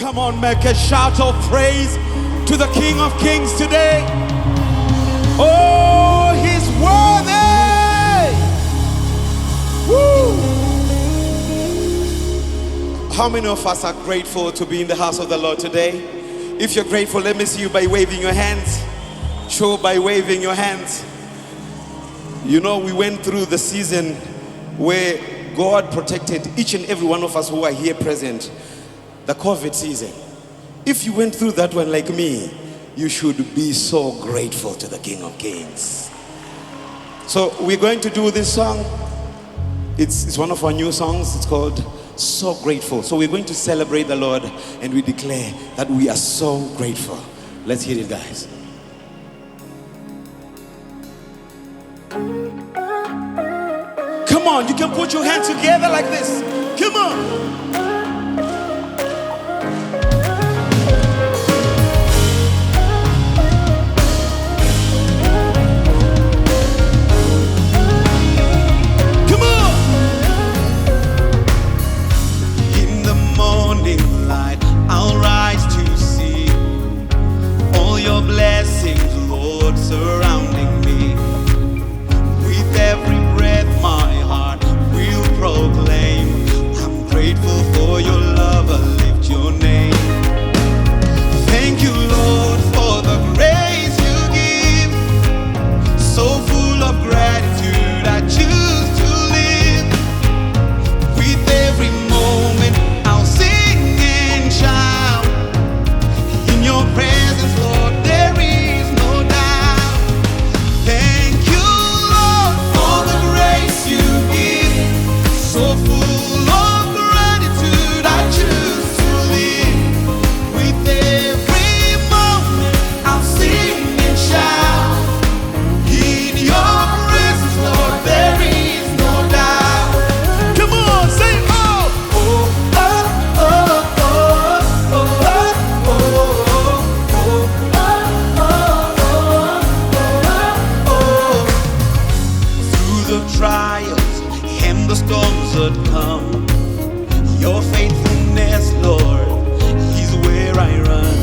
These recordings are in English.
Come on, make a shout of praise to the King of Kings today. Oh, he's worthy. Woo. How many of us are grateful to be in the house of the Lord today? If you're grateful, let me see you by waving your hands. Show by waving your hands. You know, we went through the season where God protected each and every one of us who are here present. The COVID season. If you went through that one like me, you should be so grateful to the King of Kings. So we're going to do this song. It's one of our new songs. It's called So Grateful. So we're going to celebrate the Lord and we declare that we are so grateful. Let's hear it, guys. Come on, you can put your hands together like this. Come on. I'll rise to see all your blessings, Lord, surrounding me. With every breath my heart will proclaim, I'm grateful for your love, I lift your name. Thank you, Lord, for the grace you give. So full of gratitude I choose to live. With every moment I'll sing and shout. In your presence, Lord, there is no doubt. Thank you, Lord, for the grace you give. So full of gratitude I choose to live. With every moment I'll sing and shout. In your presence, Lord, there is no doubt. Come on, say oh! Through the trials and the storms that come, your faithfulness, Lord, is where I run.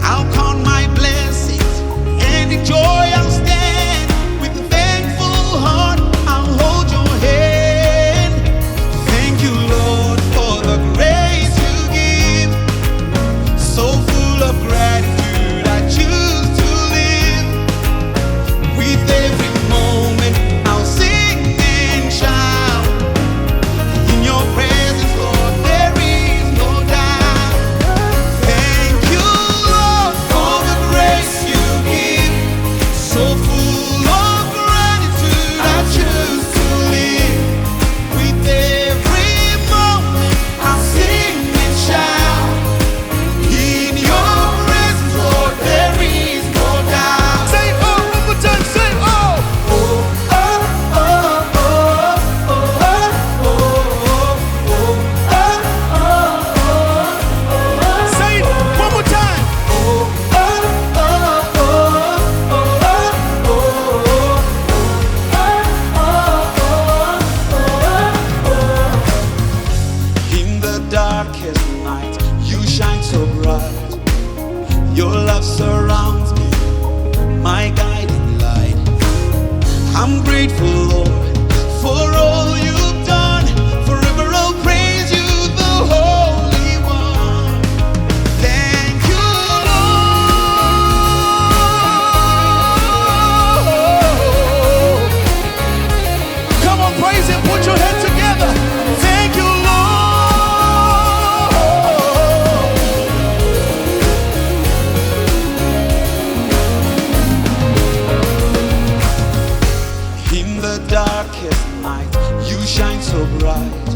I'll count my blessings and in joy I'll stand. With a thankful heart I'll hold your hand. Thank you, Lord, for the grace you give. So full of gratitude I choose to live. With every moment I'll sing and shout. In your presence, Lord, there is no doubt. Thank you, Lord, for the grace you give. So full of gratitude I choose to live. With every moment I'll sing and shout. In your presence, Lord, there is no doubt. Say oh one more time, say oh! Say it one more time. In the darkest night, you shine so bright. Your love surrounds me, my guiding light. I'm grateful, Lord, for all you've done. Forever I'll praise you, the Holy One. Thank you, Lord. Come on, praise him, put your hands together. Thank you, Lord. In the darkest night, you shine so bright.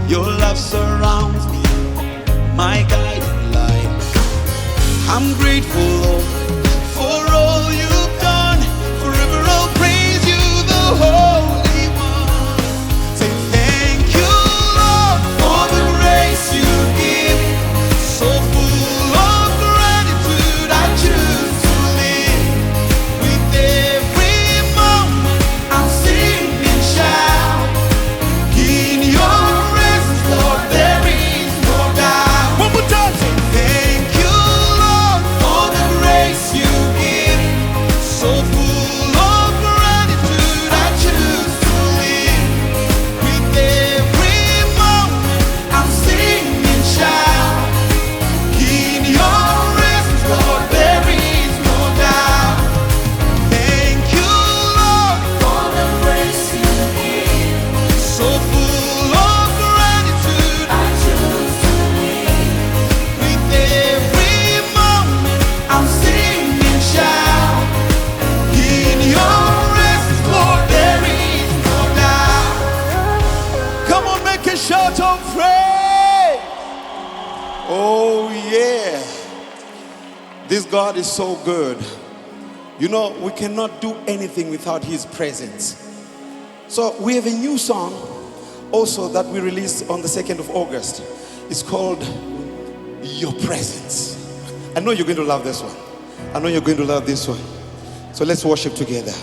Your love surrounds me, my guiding light. I'm grateful, Lord, for all you've done. Forever I'll praise you, the Holy One. Say thank you, Lord, for the grace you give. So full of gratitude I choose to live. With every moment I'll sing and shout. In your presence, Lord, there is no doubt. Oh, yeah. This God is so good. You know, we cannot do anything without His presence. So we have a new song also that we released on the 2nd of August. It's called Your Presence. I know you're going to love this one. I know you're going to love this one. So let's worship together.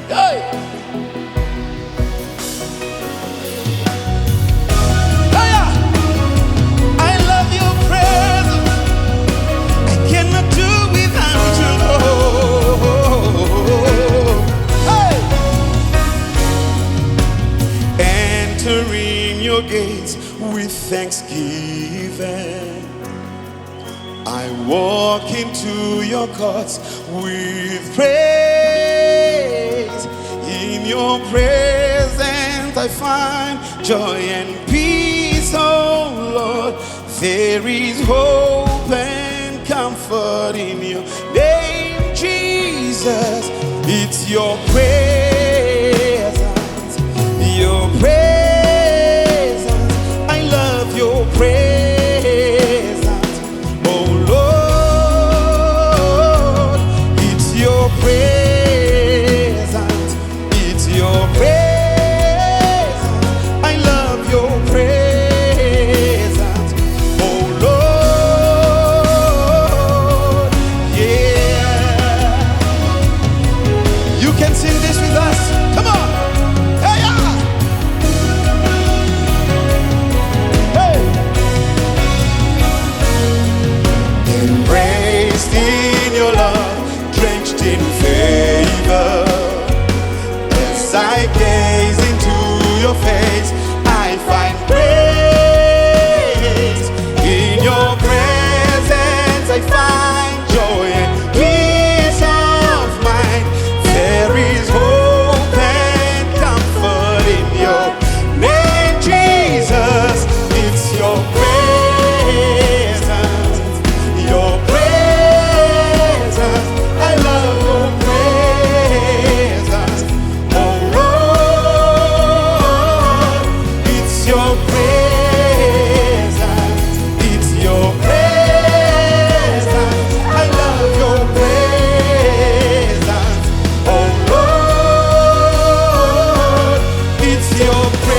Hey! Gates with thanksgiving, I walk into your courts with praise. In your presence I find joy and peace, oh Lord. There is hope and comfort in your name, Jesus. It's your presence, your presence. Your presence, oh Lord, it's your presence, it's your presence. I love your presence, oh Lord, yeah. You can sing this with us, come on. Embraced in your love, drenched in favor. As I gaze into your face, I find grace. In your presence, I find joy and peace of mind. There is hope and comfort in your name, Jesus. It's your grace. Your presence, I love your presence, oh Lord. It's your presence, it's your presence. I love your presence, oh Lord. It's your presence.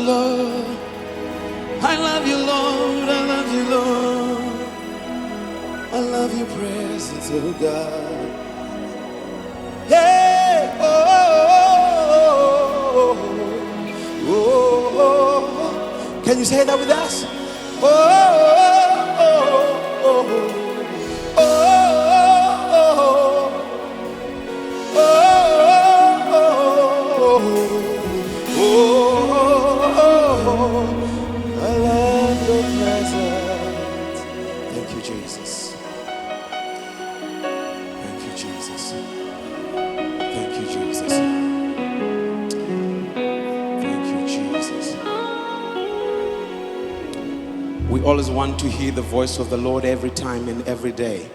Lord. I love you, Lord. I love you, Lord. I love your presence, oh God. Hey, oh, oh, oh, oh, oh. Can you say that with us? Oh, oh, oh, oh. I love your presence. Thank you, Jesus. Thank you, Jesus. Thank you, Jesus. Thank you, Jesus. We always want to hear the voice of the Lord every time and every day.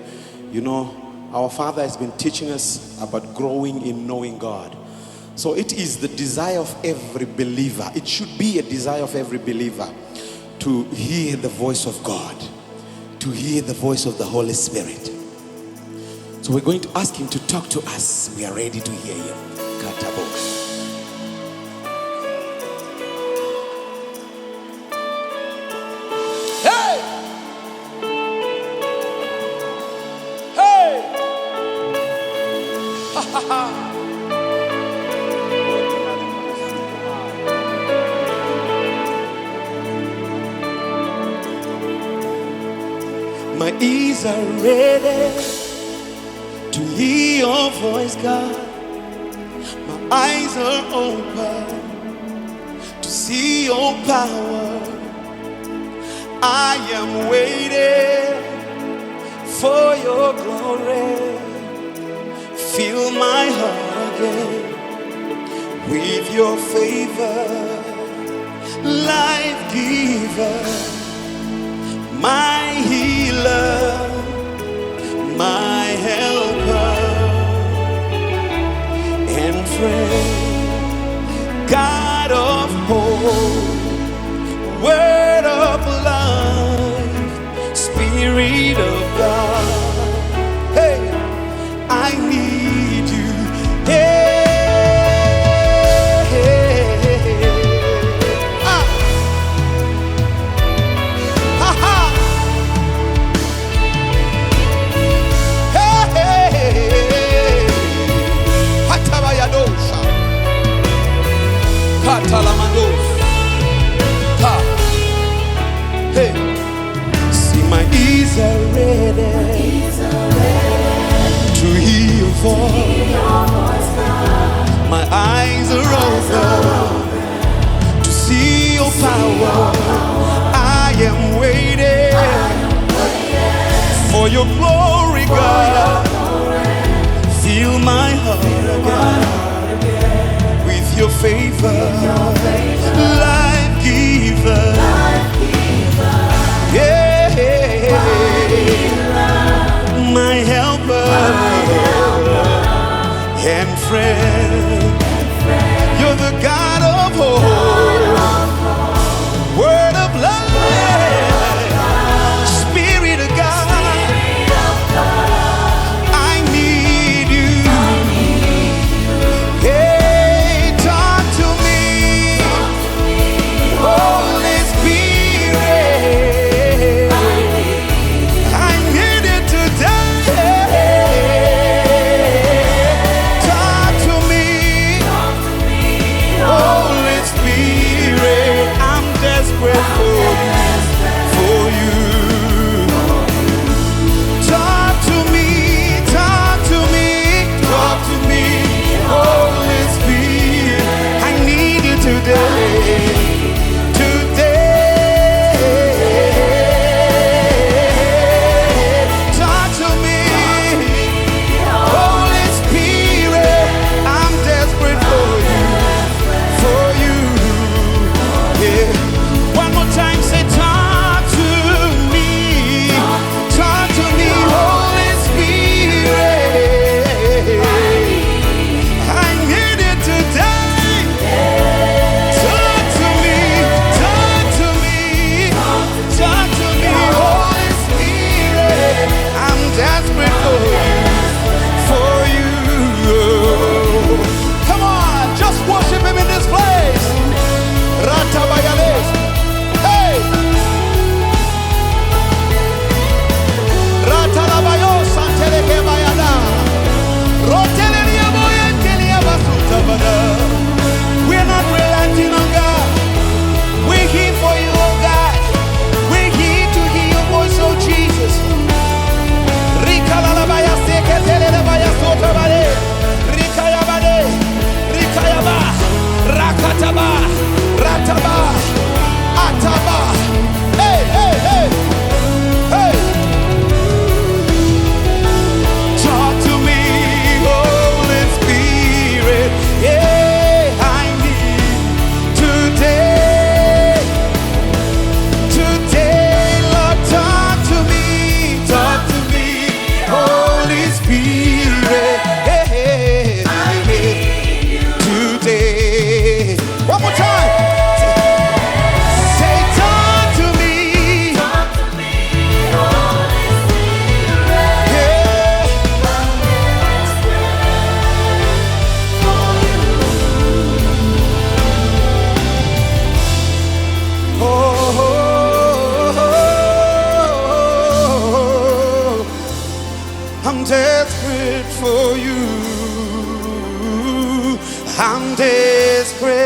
You know, our Father has been teaching us about growing in knowing God. So it is the desire of every believer. It should be a desire of every believer to hear the voice of God, to hear the voice of the Holy Spirit. So we're going to ask him to talk to us. We are ready to hear him. Katabo. Hey! Hey! Ha ha ha! My ears are ready to hear your voice, God. My eyes are open to see your power. I am waiting for your glory. Fill my heart again with your favor, life giver. My healer, my helper and friend, God of hope, word of life, Spirit of God. Hey, I need you. Hey. Hey, see my ears are ready to hear your voice. My eyes are open to see your power. I am waiting for your glory, God. Fill my heart again with your favor, life giver. Yeah, my helper and friend. You're the God of hope, word of life, Spirit of God. I need you. Hey, talk to me, Holy Spirit. I need it today. Talk to me, Holy Spirit. I'm desperate for you. Talk to me, talk to me, talk to me, Holy Spirit. I need you today. Talk to me, I'm desperate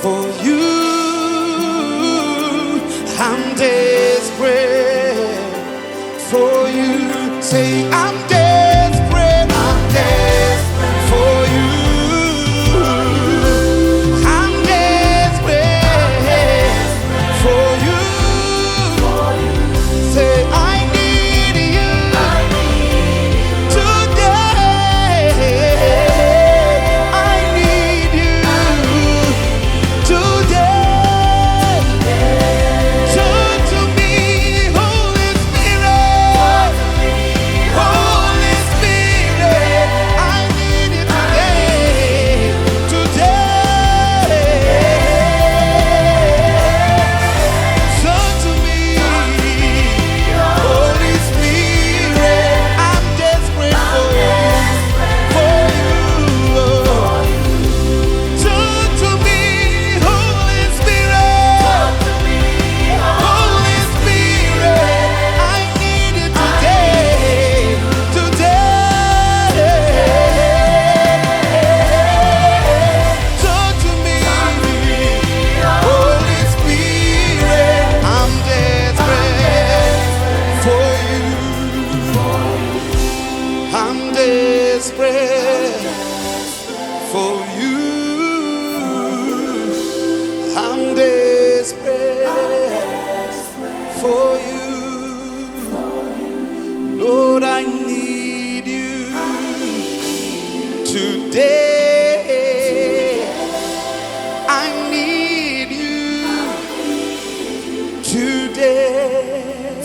for you. I'm desperate for you. Say, I'm desperate for you. I'm desperate for you. Say, I need you today. I need you today. Turn to me, Holy Spirit. Holy Spirit, I need you today. Today. Turn to me, Holy Spirit. I'm desperate for you. Turn to me, Holy Spirit. Holy Spirit, I need you today. Today. Talk to me, Holy Spirit. I'm desperate for you. I'm desperate for you. I'm desperate for you. Lord, I need you today. I need you today.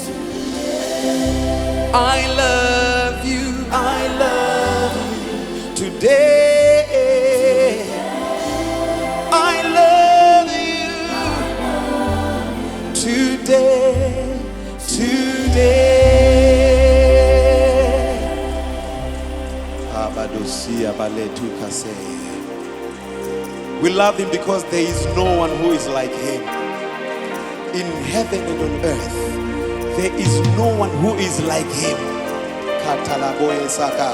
I love you. I love you today. I love you today. Today. Abadosia baletu kase. We love him because there is no one who is like him. In heaven and on earth, there is no one who is like him. Katalaboe Saka.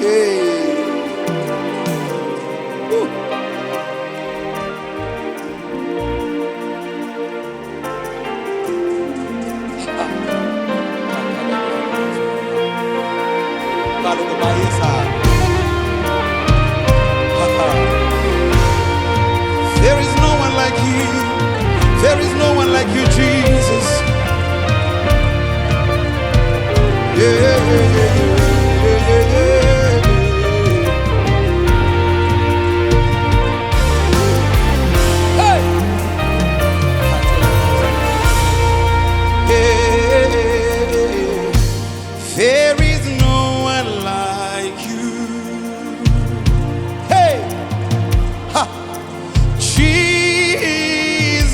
Hey. Woo. There is no one like you. There is no one like you, Jesus. Yeah, yeah, yeah, yeah, yeah, yeah. Hey. Yeah. There is no one like you. Hey. Ha. Jesus,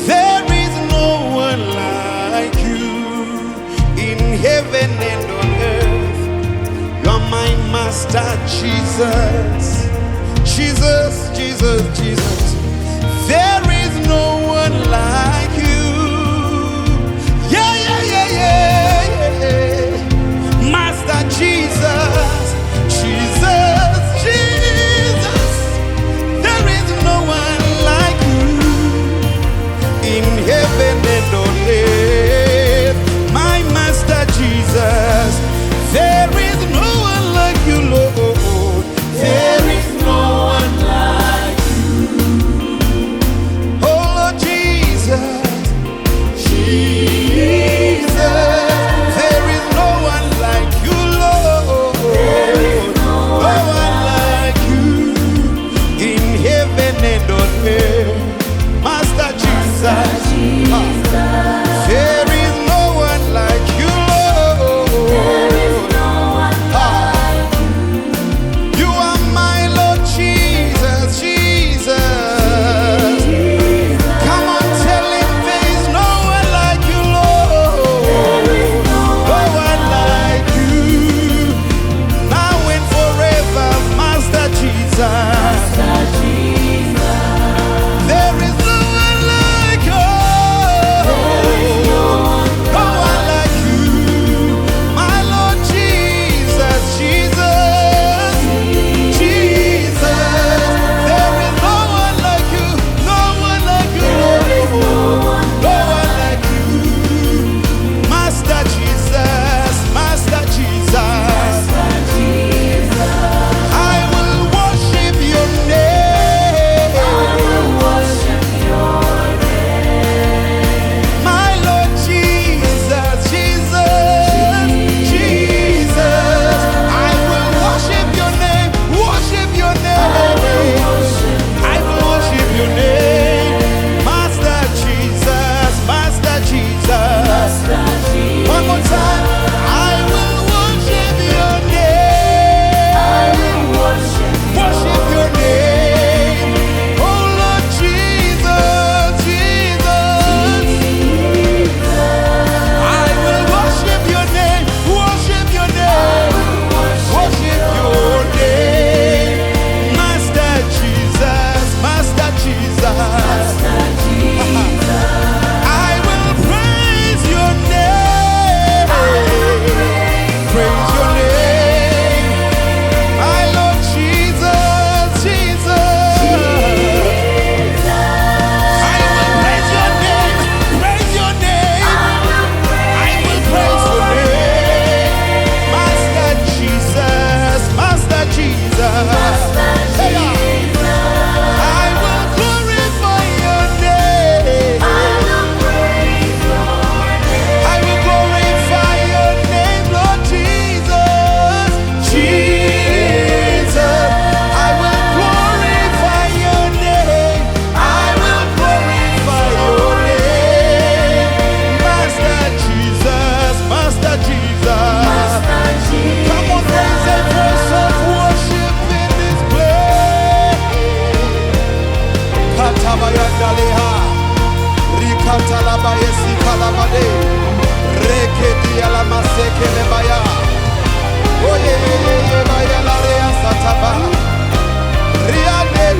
there is no one like you in heaven and on earth. You're my master, Jesus. Jesus, Jesus, Jesus. There is no one like you. Yeah, yeah, yeah, yeah, yeah. Master Jesus, Jesus, Jesus. There is no one like you in heaven and on earth. My Master Jesus, there is no one like you, Lord. There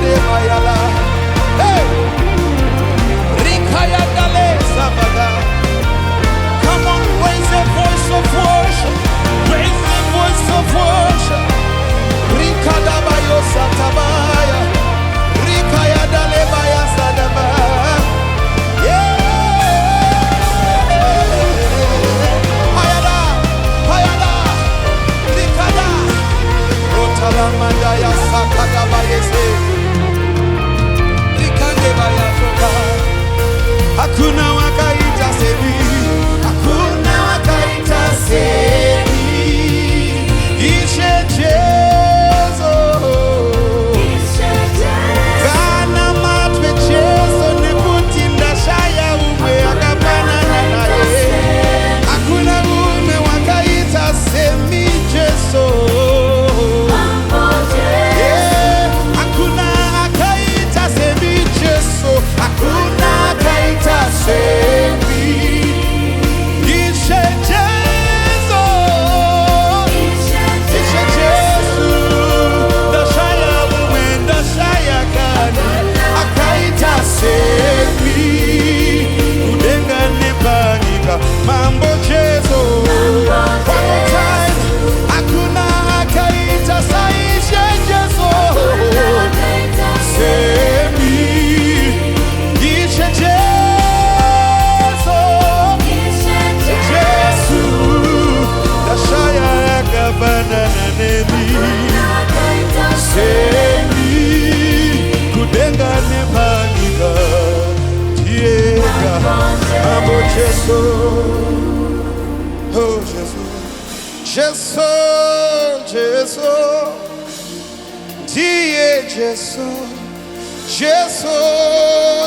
Hey! Come on, raise a voice of worship. Raise a voice of worship. Rikadabayo satabaya. Rikayadalebaya sadabaya. Yeah! Hayada! Hayada! Rikada! Rotalamandaya sakadabayese. Rikandebaya toka. Hakuna wakaita semi. Hakuna wakaita semi. Ishe Jesu. Kana matwe Jesu nebutinda shaya ume akapana naye. Hakuna ume wakaita semi Jesu. Yeah, hakuna akaita semi Jesu. Hakuna akaita semi. Ishe Jesu. Ishe Jesu. Dashaya ume dashaya kana. Akaita semi. Udenga nepanika. Mambo Jesu. One more time. Hakuna akaita saishe Jesu. Semi. Ishe Jesu. Jesu. Dashaya akabana na nemi. Semi. Kudenga nepanika. Tiega. Mambo Jesu. Oh Jesu. Jesu. Jesu. Tie Jesu. Jesu.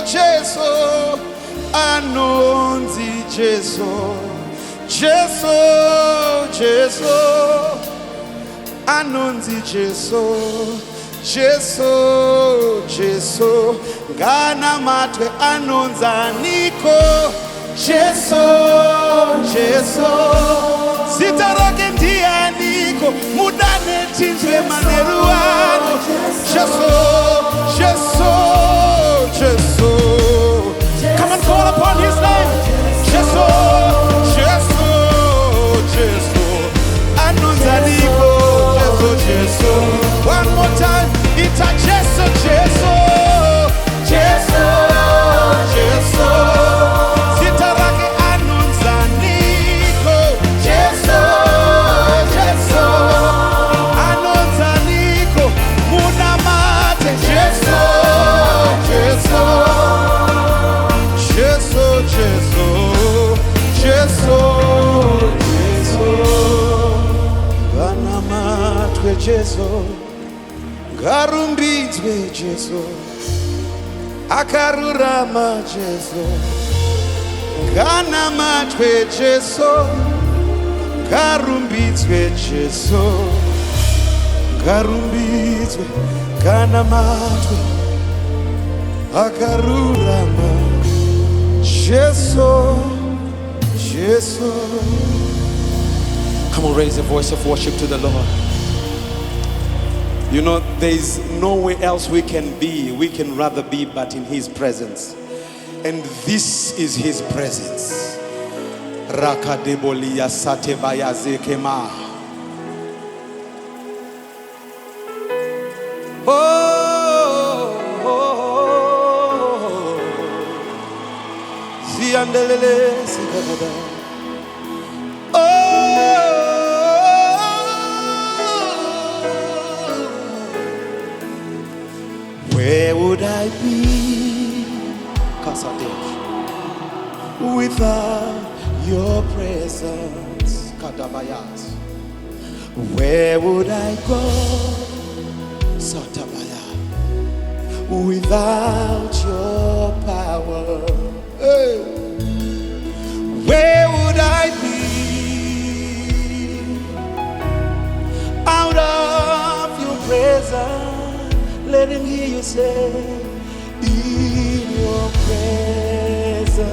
Jesu. Anonzi Jesu. Jesu. Jesu. Anonzi Jesu. Jesu. Jesu. Gana matwe anonza niko. Jesu. Jesu. Sitaroke ndianiko. Mudane tinzwe maneruano. Jesu. Jesu. Jesu. Come and call upon his name. Jesu. Jesu. Jesu. Anonzaniko. Jesu. Jesu. One more time. Ita Jesu. Jesu. Jesu. Jesu. Sitarake anonzaniko. Jesu. Jesu. Anonzaniko. Munamate. Jesu. Jesu. Jesu. Jesu. Jesu. Jesu. Ganamatwe Jesu. Garumbidzwe Jesu. Akarurama Jesu. Ganamatwe Jesu. Garumbidzwe Jesu. Garumbidzwe. Ganamatwe. Akarurama Jesu. Jesu. Come on, raise a voice of worship to the Lord. You know, there is nowhere else we can be. We can rather be but in his presence. And this is his presence. Rakadebolia satebaya zekema. Ziandelele sikadada. Where would I be without your presence? Kadabayas. Where would I go? Satabaya. Without your power. Hey. Where would I be out of your presence? Let him hear you say, in your presence.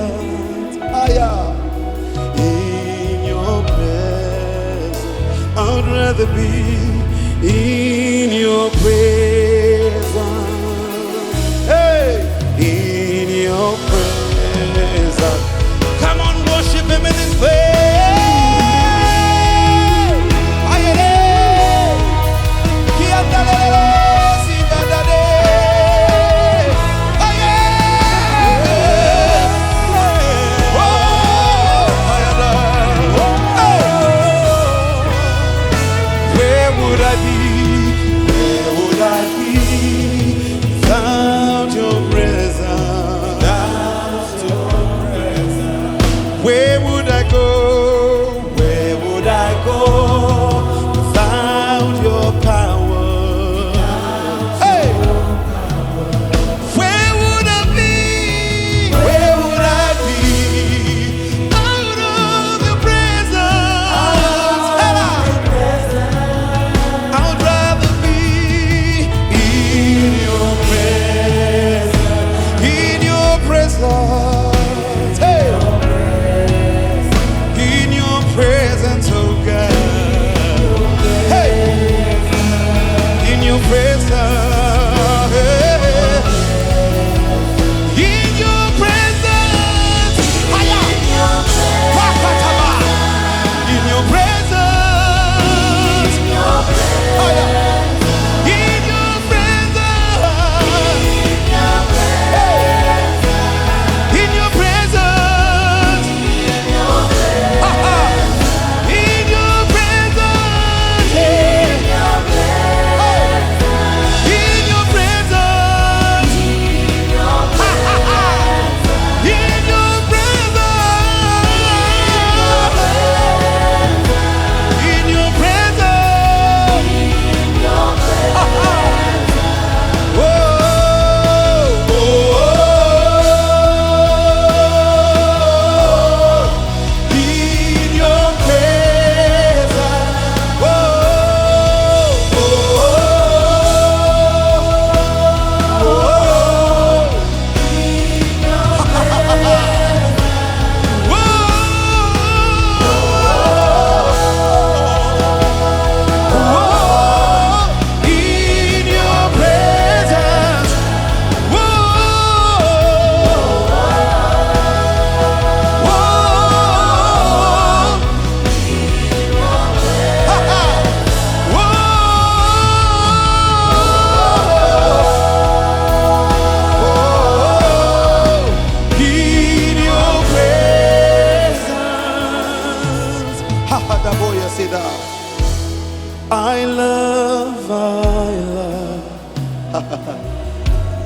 Aya. In your presence. I'd rather be in your presence.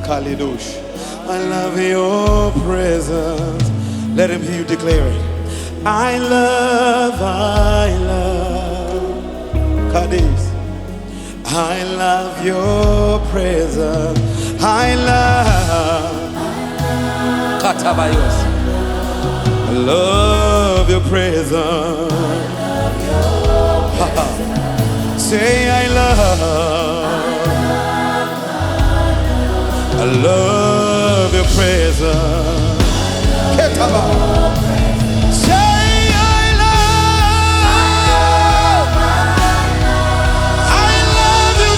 Kalidosh. I love your presence. Let him hear you declare it. I love. Kadis. I love your presence. I love. Katabayos. I love your presence. Say I love your presence. I love you,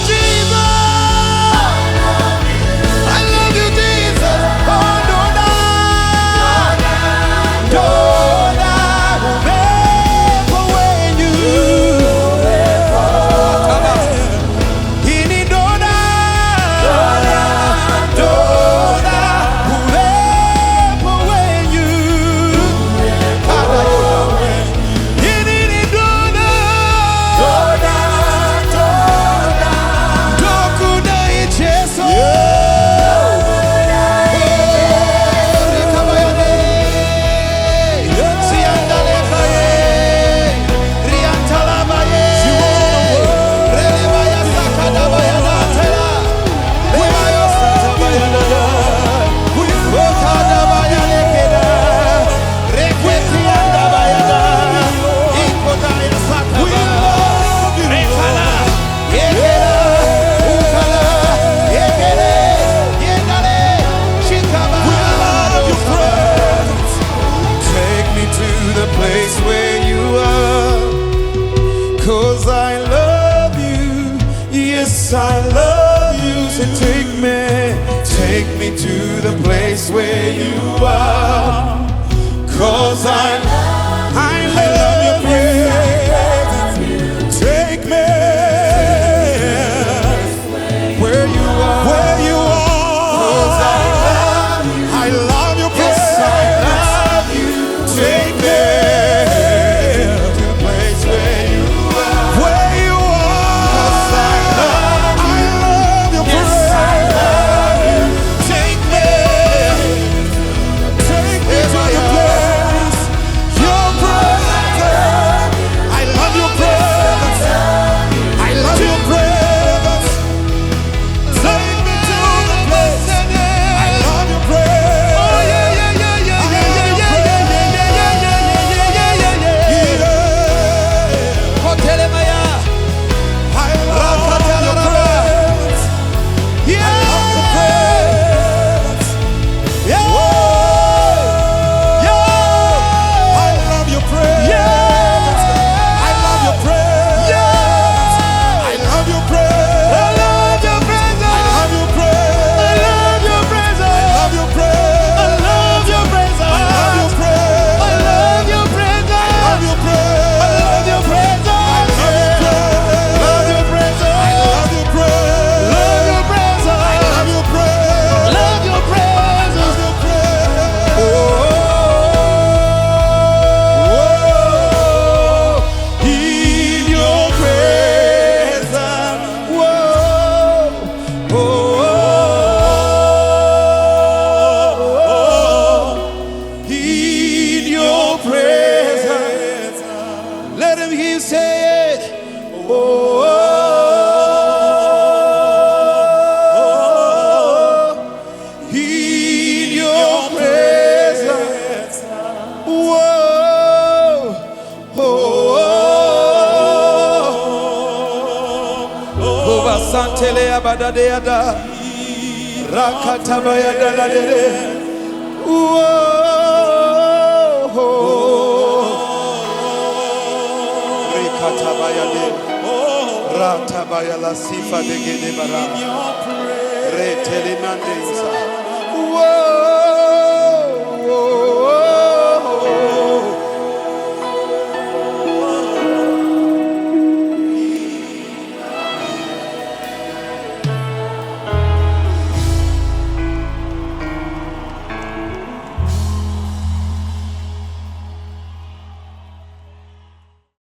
so take me to the place where you are. 'Cause I love your presence. Take me where you are. 'Cause I love your presence. I love you. Take me to the place where you are. Where you are. 'Cause I love your presence. I love you. Take me to the place. Your presence. I love your presence. I love your presence. Take me to the place. I love your presence. Oh yeah, yeah, yeah, yeah, yeah, yeah, yeah, yeah, yeah, yeah, yeah, yeah. Hotele Maya. I love your presence. Yeah. I love your presence. Yeah. Yeah. I love your presence. Yeah. I love your presence. Yeah. I love your presence. I love your presence. I love your presence. I love your presence. I love your presence. I love your presence. I love your presence. I love your presence. I love your presence. I love your presence. I love your presence. I love your presence. Love your presence. I love your presence. Love your presence. Love your presence. Oh, in your presence. Whoa, in your presence. Let him hear you say it. In your presence. Santele abadadeada rakatabayada ladere. Rekatabayade ratabayala sifa degede bara retelemandesa.